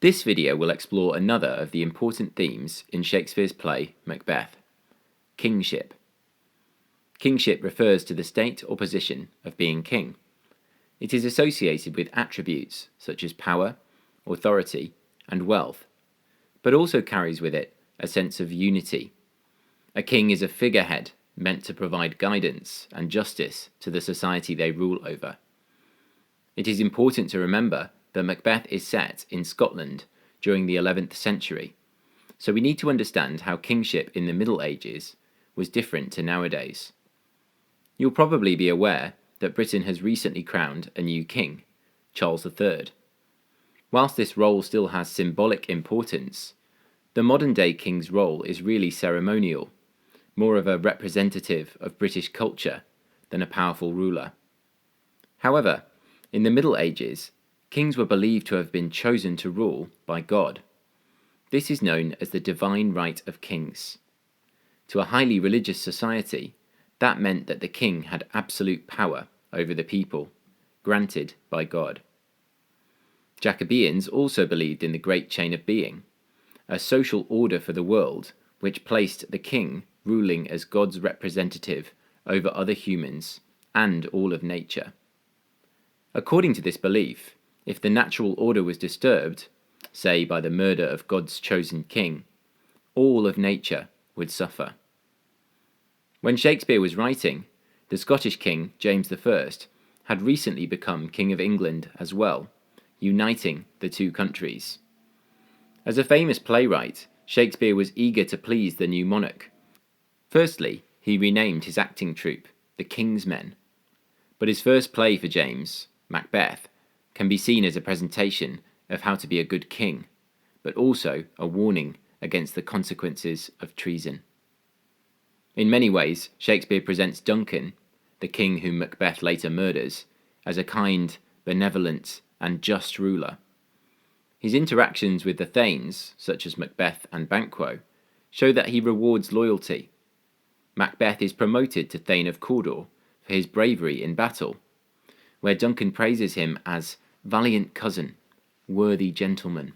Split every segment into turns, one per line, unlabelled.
This video will explore another of the important themes in Shakespeare's play Macbeth: kingship. Kingship refers to the state or position of being king. It is associated with attributes such as power, authority, and wealth, but also carries with it a sense of unity. A king is a figurehead meant to provide guidance and justice to the society they rule over. It is important to remember that Macbeth is set in Scotland during the 11th century, so we need to understand how kingship in the Middle Ages was different to nowadays. You'll probably be aware that Britain has recently crowned a new king, Charles III. Whilst this role still has symbolic importance, the modern-day king's role is really ceremonial, more of a representative of British culture than a powerful ruler. However, in the Middle Ages, kings were believed to have been chosen to rule by God. This is known as the divine right of kings. To a highly religious society, that meant that the king had absolute power over the people, granted by God. Jacobeans also believed in the great chain of being, a social order for the world which placed the king ruling as God's representative over other humans and all of nature. According to this belief, if the natural order was disturbed, say by the murder of God's chosen king, all of nature would suffer. When Shakespeare was writing, the Scottish king, James I, had recently become King of England as well, uniting the two countries. As a famous playwright, Shakespeare was eager to please the new monarch. Firstly, he renamed his acting troupe the King's Men. But his first play for James, Macbeth, can be seen as a presentation of how to be a good king, but also a warning against the consequences of treason. In many ways, Shakespeare presents Duncan, the king whom Macbeth later murders, as a kind, benevolent, and just ruler. His interactions with the Thanes, such as Macbeth and Banquo, show that he rewards loyalty. Macbeth is promoted to Thane of Cawdor for his bravery in battle, where Duncan praises him as valiant cousin, worthy gentleman,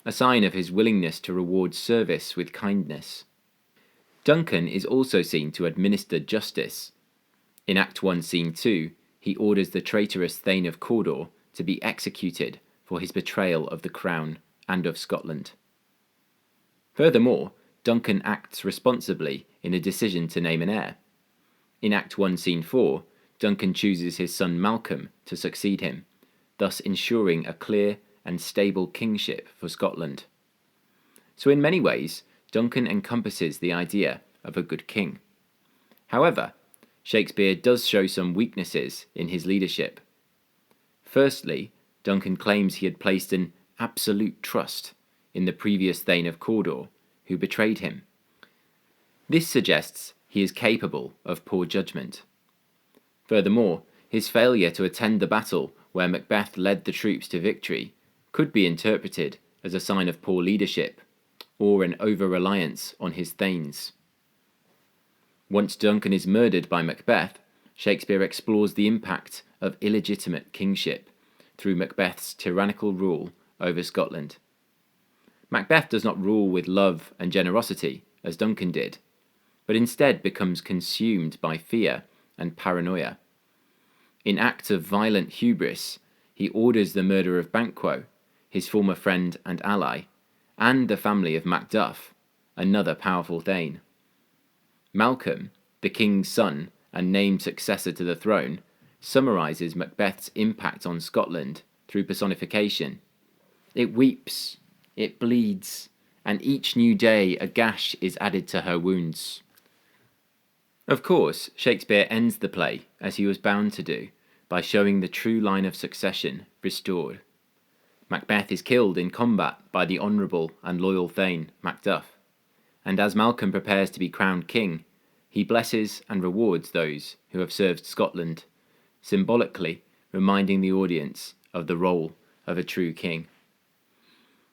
a sign of his willingness to reward service with kindness. Duncan is also seen to administer justice. In Act 1, Scene 2, he orders the traitorous Thane of Cawdor to be executed for his betrayal of the crown and of Scotland. Furthermore, Duncan acts responsibly in a decision to name an heir. In Act 1, Scene 4, Duncan chooses his son Malcolm to succeed him, thus ensuring a clear and stable kingship for Scotland. So in many ways, Duncan encompasses the idea of a good king. However, Shakespeare does show some weaknesses in his leadership. Firstly, Duncan claims he had placed an absolute trust in the previous Thane of Cawdor, who betrayed him. This suggests he is capable of poor judgment. Furthermore, his failure to attend the battle where Macbeth led the troops to victory could be interpreted as a sign of poor leadership or an over-reliance on his thanes. Once Duncan is murdered by Macbeth, Shakespeare explores the impact of illegitimate kingship through Macbeth's tyrannical rule over Scotland. Macbeth does not rule with love and generosity, as Duncan did, but instead becomes consumed by fear and paranoia. In acts of violent hubris, he orders the murder of Banquo, his former friend and ally, and the family of Macduff, another powerful Thane. Malcolm, the king's son and named successor to the throne, summarises Macbeth's impact on Scotland through personification. It weeps, it bleeds, and each new day a gash is added to her wounds. Of course, Shakespeare ends the play, as he was bound to do, by showing the true line of succession restored. Macbeth is killed in combat by the honourable and loyal Thane, Macduff, and as Malcolm prepares to be crowned king, he blesses and rewards those who have served Scotland, symbolically reminding the audience of the role of a true king.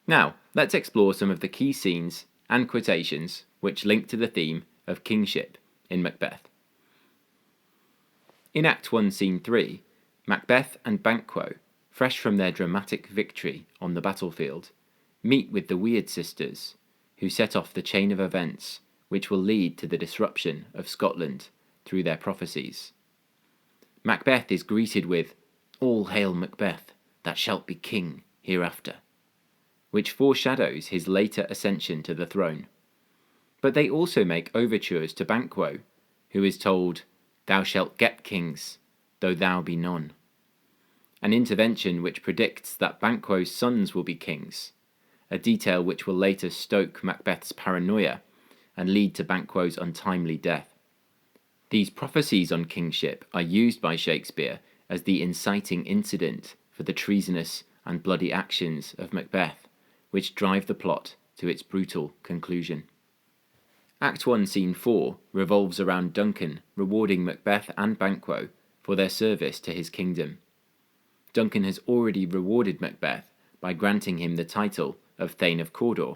Now, let's explore some of the key scenes and quotations which link to the theme of kingship in Macbeth. In Act 1, Scene 3, Macbeth and Banquo, fresh from their dramatic victory on the battlefield, meet with the Weird sisters, who set off the chain of events which will lead to the disruption of Scotland through their prophecies. Macbeth is greeted with, "All hail Macbeth, that shalt be king hereafter," which foreshadows his later ascension to the throne. But they also make overtures to Banquo, who is told, "Thou shalt get kings, though thou be none," an intervention which predicts that Banquo's sons will be kings, a detail which will later stoke Macbeth's paranoia and lead to Banquo's untimely death. These prophecies on kingship are used by Shakespeare as the inciting incident for the treasonous and bloody actions of Macbeth, which drive the plot to its brutal conclusion. Act 1, Scene 4 revolves around Duncan rewarding Macbeth and Banquo for their service to his kingdom. Duncan has already rewarded Macbeth by granting him the title of Thane of Cawdor,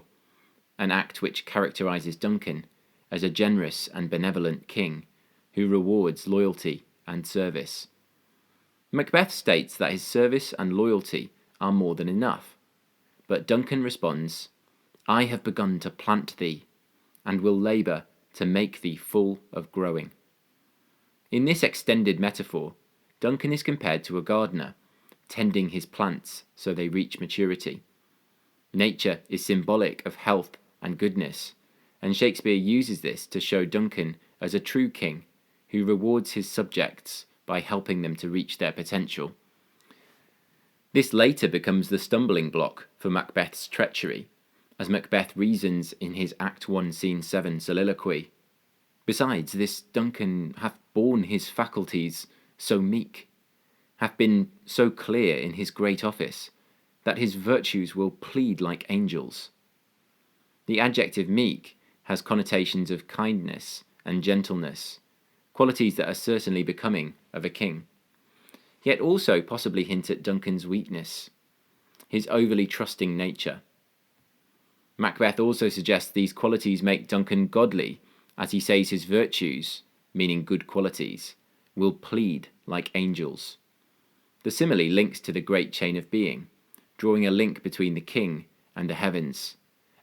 an act which characterises Duncan as a generous and benevolent king who rewards loyalty and service. Macbeth states that his service and loyalty are more than enough, but Duncan responds, "I have begun to plant thee, and will labour to make thee full of growing." In this extended metaphor, Duncan is compared to a gardener, tending his plants so they reach maturity. Nature is symbolic of health and goodness, and Shakespeare uses this to show Duncan as a true king who rewards his subjects by helping them to reach their potential. This later becomes the stumbling block for Macbeth's treachery, as Macbeth reasons in his Act 1, Scene 7 soliloquy. "Besides, this Duncan hath borne his faculties so meek, hath been so clear in his great office, that his virtues will plead like angels." The adjective meek has connotations of kindness and gentleness, qualities that are certainly becoming of a king, yet also possibly hint at Duncan's weakness, his overly trusting nature. Macbeth also suggests these qualities make Duncan godly, as he says his virtues, meaning good qualities, will plead like angels. The simile links to the great chain of being, drawing a link between the king and the heavens,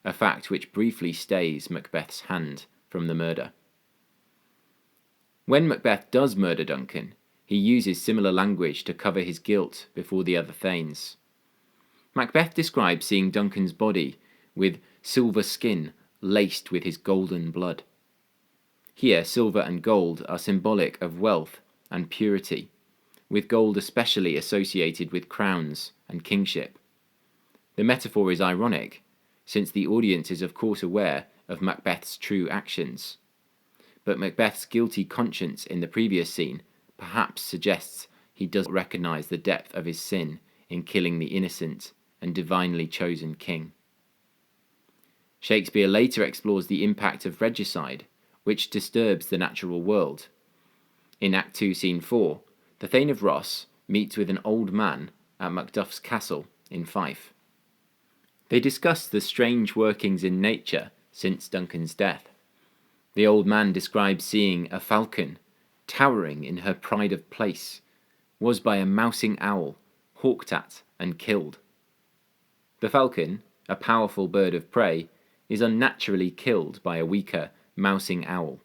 a fact which briefly stays Macbeth's hand from the murder. When Macbeth does murder Duncan, he uses similar language to cover his guilt before the other thanes. Macbeth describes seeing Duncan's body with silver skin laced with his golden blood. Here, silver and gold are symbolic of wealth and purity, with gold especially associated with crowns and kingship. The metaphor is ironic, since the audience is of course aware of Macbeth's true actions. But Macbeth's guilty conscience in the previous scene perhaps suggests he does recognise the depth of his sin in killing the innocent and divinely chosen king. Shakespeare later explores the impact of regicide, which disturbs the natural world. In Act 2, Scene 4, the Thane of Ross meets with an old man at Macduff's castle in Fife. They discuss the strange workings in nature since Duncan's death. The old man describes seeing a falcon, towering in her pride of place, was by a mousing owl, hawked at and killed. The falcon, a powerful bird of prey, is unnaturally killed by a weaker, mousing owl,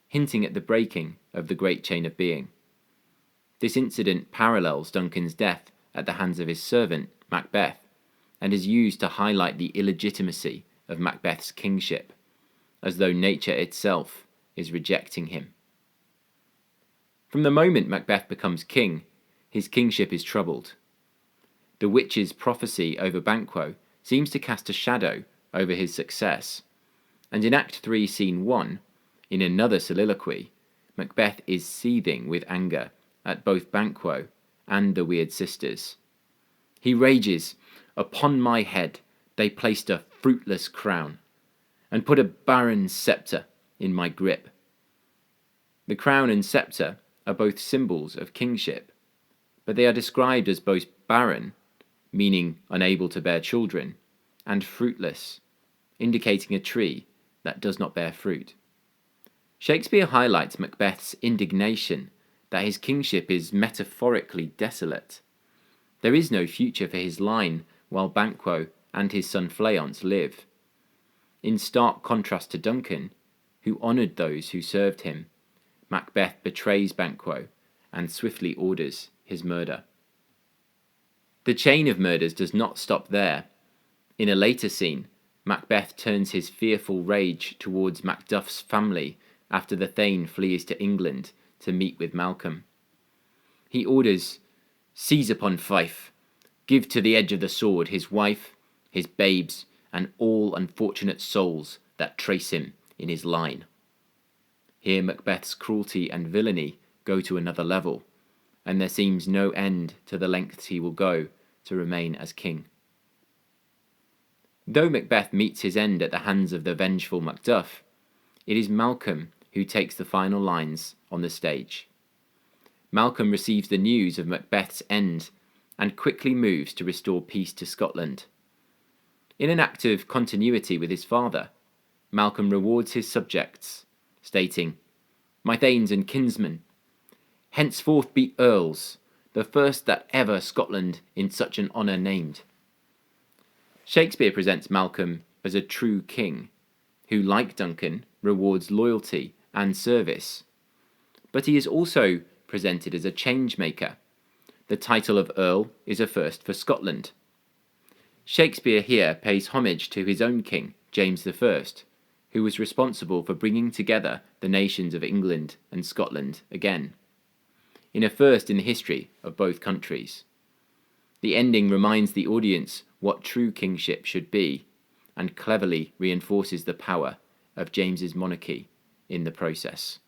hinting at the breaking of the great chain of being. This incident parallels Duncan's death at the hands of his servant, Macbeth, and is used to highlight the illegitimacy of Macbeth's kingship, as though nature itself is rejecting him. From the moment Macbeth becomes king, his kingship is troubled. The witch's prophecy over Banquo seems to cast a shadow over his success, and in Act 3, Scene 1, in another soliloquy, Macbeth is seething with anger at both Banquo and the Weird sisters. He rages, "Upon my head they placed a fruitless crown, and put a barren sceptre in my grip." The crown and sceptre are both symbols of kingship, but they are described as both barren, meaning unable to bear children, and fruitless, indicating a tree that does not bear fruit. Shakespeare highlights Macbeth's indignation that his kingship is metaphorically desolate. There is no future for his line while Banquo and his son Fleance live. In stark contrast to Duncan, who honoured those who served him, Macbeth betrays Banquo and swiftly orders his murder. The chain of murders does not stop there. In a later scene, Macbeth turns his fearful rage towards Macduff's family after the Thane flees to England to meet with Malcolm. He orders, "Seize upon Fife, give to the edge of the sword his wife, his babes, and all unfortunate souls that trace him in his line." Here Macbeth's cruelty and villainy go to another level, and there seems no end to the lengths he will go to remain as king. Though Macbeth meets his end at the hands of the vengeful Macduff, it is Malcolm who takes the final lines on the stage. Malcolm receives the news of Macbeth's end and quickly moves to restore peace to Scotland. In an act of continuity with his father, Malcolm rewards his subjects, stating, "My thanes and kinsmen, henceforth be earls, the first that ever Scotland in such an honour named." Shakespeare presents Malcolm as a true king, who, like Duncan, rewards loyalty and service. But he is also presented as a change maker. The title of Earl is a first for Scotland. Shakespeare here pays homage to his own king, James I, who was responsible for bringing together the nations of England and Scotland again, in a first in the history of both countries. The ending reminds the audience what true kingship should be, and cleverly reinforces the power of James's monarchy in the process.